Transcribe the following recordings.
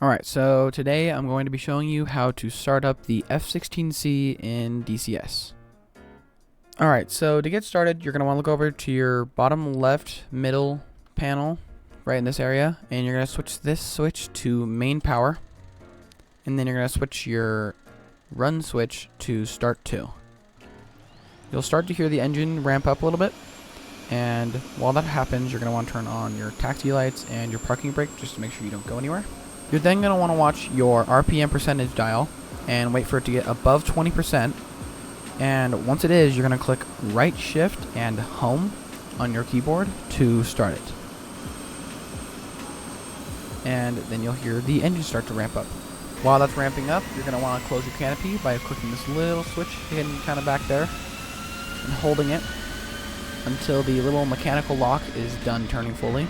Alright, so today I'm going to be showing you how to start up the F-16C in DCS. Alright, so to get started, you're going to want to look over to your bottom left middle panel, right in this area, and you're going to switch this switch to main power, and then you're going to switch your run switch to start 2. You'll start to hear the engine ramp up a little bit, and while that happens, you're going to want to turn on your taxi lights and your parking brake just to make sure you don't go anywhere. You're then going to want to watch your RPM percentage dial and wait for it to get above 20%. And once it is, you're going to click right shift and home on your keyboard to start it. And then you'll hear the engine start to ramp up. While that's ramping up, you're going to want to close your canopy by clicking this little switch hidden kind of back there and holding it until the little mechanical lock is done turning fully.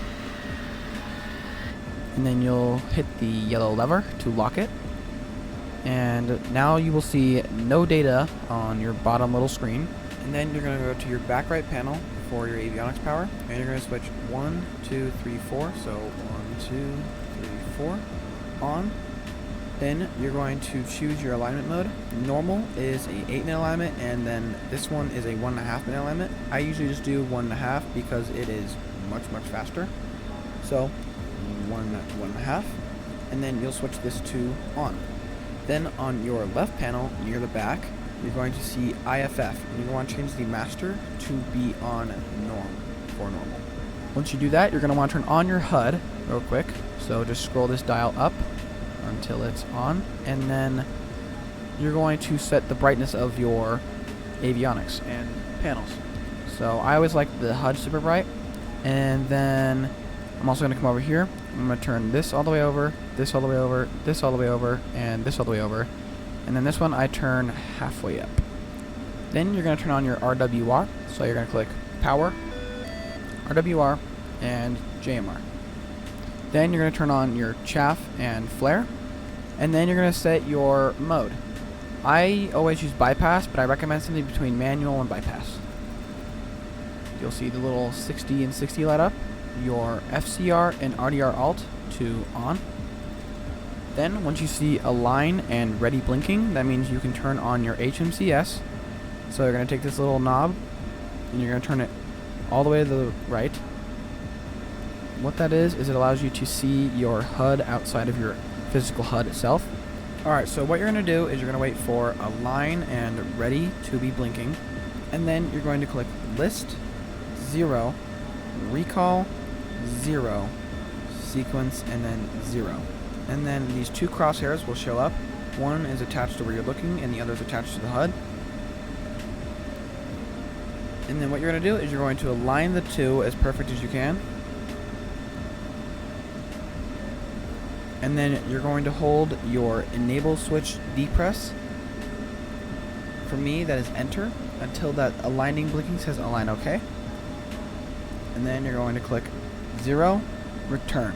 And then you'll hit the yellow lever to lock it. And now you will see no data on your bottom little screen. And then you're going to go to your back right panel for your avionics power. And you're going to switch 1, 2, 3, 4. So 1, 2, 3, 4 on. Then you're going to choose your alignment mode. Normal is a 8-minute alignment, and then this one is a 1.5-minute alignment. I usually just do 1.5 because it is much faster. So 1.5, and then you'll switch this to on. Then on your left panel near the back, you're going to see IFF, and you want to change the master to be on normal. Once you do that, you're going to want to turn on your HUD real quick. So just scroll this dial up until it's on, and then you're going to set the brightness of your avionics and panels. So I always like the HUD super bright, and then I'm also going to come over here. I'm going to turn this all the way over, this all the way over, this all the way over, and this all the way over. And then this one I turn halfway up. Then you're going to turn on your RWR. So you're going to click Power, RWR, and JMR. Then you're going to turn on your chaff and flare. And then you're going to set your mode. I always use bypass, but I recommend something between manual and bypass. You'll see the little 60 and 60 light up. Your FCR and RDR alt to on. Then once you see align and ready blinking, that means you can turn on your HMCS. So you're going to take this little knob and you're going to turn it all the way to the right. What that is it allows you to see your HUD outside of your physical HUD itself. Alright, so what you're going to do is you're going to wait for align and ready to be blinking, and then you're going to click list 0, recall 0, sequence, and then 0. And then these two crosshairs will show up. One is attached to where you're looking and the other is attached to the HUD. And then what you're going to do is you're going to align the two as perfect as you can. And then you're going to hold your enable switch depress. For me, that is enter until that aligning blinking says align OK. And then you're going to click 0, return.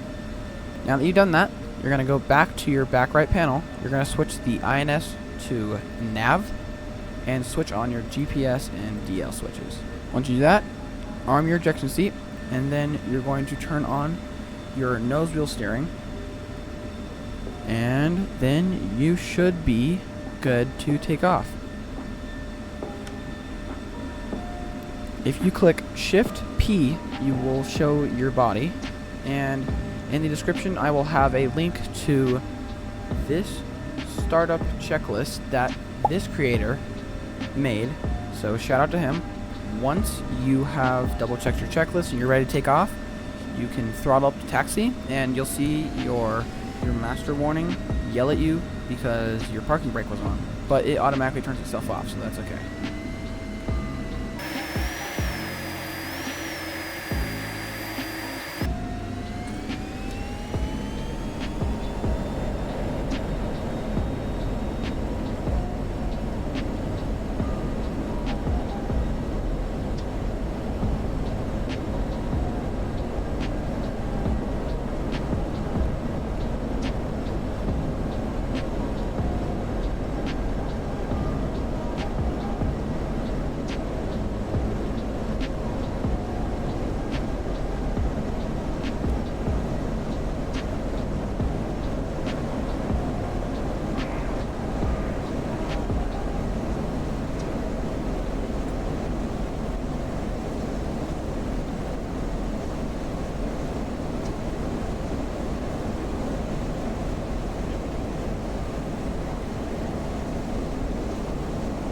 Now that you've done that, you're going to go back to your back right panel. You're going to switch the INS to nav and switch on your GPS and DL switches. Once you do that, arm your ejection seat, and then you're going to turn on your nose wheel steering, and then you should be good to take off. If you click Shift P, you will show your body, and in the description I will have a link to this startup checklist that this creator made, so shout out to him. Once you have double checked your checklist and you're ready to take off, you can throttle up to taxi, and you'll see your master warning yell at you because your parking brake was on, but it automatically turns itself off, so that's okay.